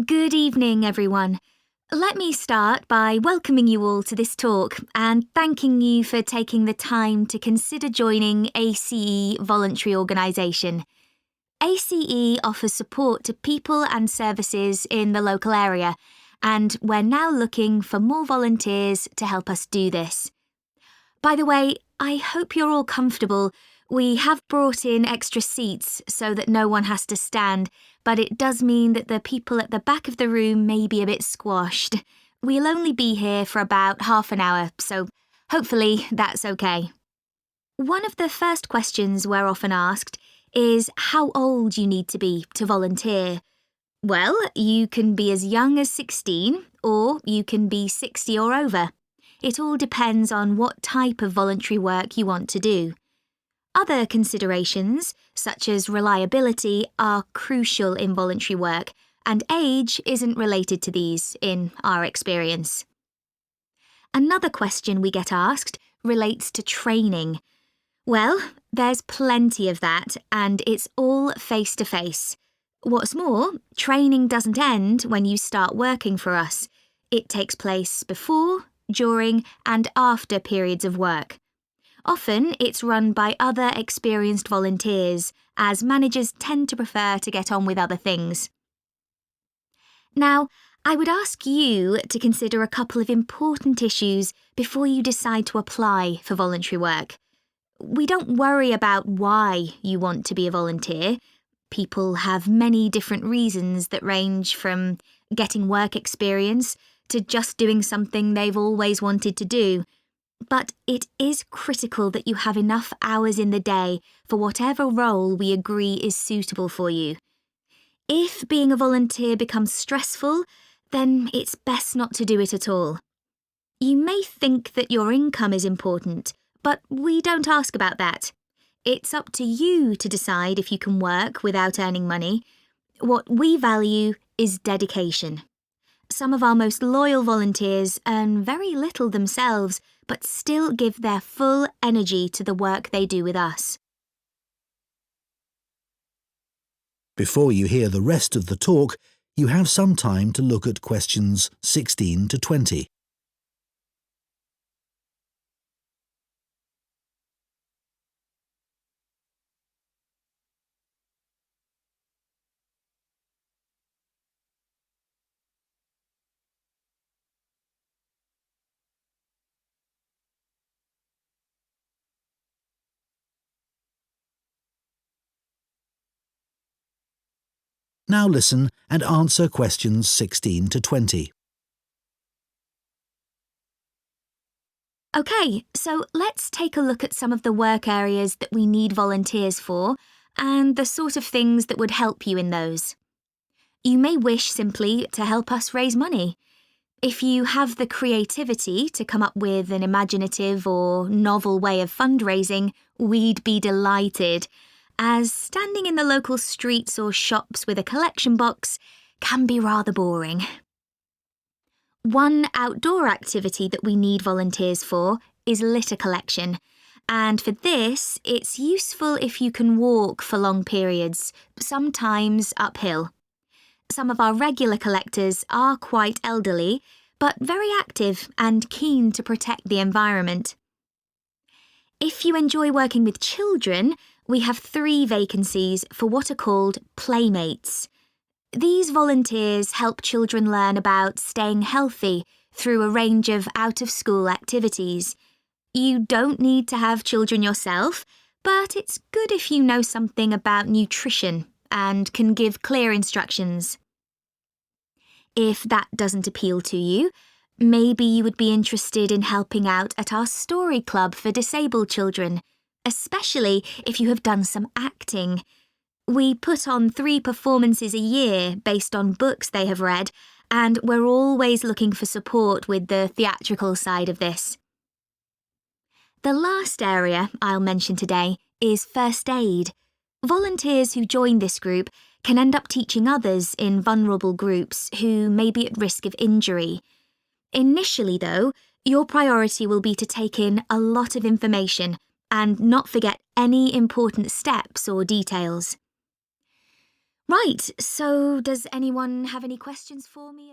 Good evening, everyone. Let me start by welcoming you all to this talk and thanking you for taking the time to consider joining ACE Voluntary Organisation. ACE offers support to people and services in the local area, and we're now looking for more volunteers to help us do this. By the way, I hope you're all comfortable. We have brought in extra seats so that no one has to stand, but it does mean that the people at the back of the room may be a bit squashed. We'll only be here for about half an hour, so hopefully that's okay. One of the first questions we're often asked is how old you need to be to volunteer. Well, you can be as young as 16, or you can be 60 or over. It all depends on what type of voluntary work you want to do. Other considerations, such as reliability, are crucial in voluntary work, and age isn't related to these, in our experience. Another question we get asked relates to training. Well, there's plenty of that, and it's all face-to-face. What's more, training doesn't end when you start working for us. It takes place before, during, and after periods of work. Often, it's run by other experienced volunteers, as managers tend to prefer to get on with other things. Now, I would ask you to consider a couple of important issues before you decide to apply for voluntary work. We don't worry about why you want to be a volunteer. People have many different reasons that range from getting work experience to just doing something they've always wanted to do. But it is critical that you have enough hours in the day for whatever role we agree is suitable for you. If being a volunteer becomes stressful, then it's best not to do it at all. You may think that your income is important, but we don't ask about that. It's up to you to decide if you can work without earning money. What we value is dedication. Some of our most loyal volunteers earn very little themselves, but still give their full energy to the work they do with us. Before you hear the rest of the talk, you have some time to look at questions 16 to 20. Now listen and answer questions 16 to 20. Okay, so let's take a look at some of the work areas that we need volunteers for and the sort of things that would help you in those. You may wish simply to help us raise money. If you have the creativity to come up with an imaginative or novel way of fundraising, we'd be delighted, as standing in the local streets or shops with a collection box can be rather boring. One outdoor activity that we need volunteers for is litter collection, and for this, it's useful if you can walk for long periods, sometimes uphill. Some of our regular collectors are quite elderly, but very active and keen to protect the environment. If you enjoy working with children, we have 3 vacancies for what are called playmates. These volunteers help children learn about staying healthy through a range of out-of-school activities. You don't need to have children yourself, but it's good if you know something about nutrition and can give clear instructions. If that doesn't appeal to you, maybe you would be interested in helping out at our story club for disabled children, especially if you have done some acting. We put on 3 performances a year based on books they have read, and we're always looking for support with the theatrical side of this. The last area I'll mention today is first aid. Volunteers who join this group can end up teaching others in vulnerable groups who may be at risk of injury. Initially, though, your priority will be to take in a lot of information and not forget any important steps or details. Right, so does anyone have any questions for me?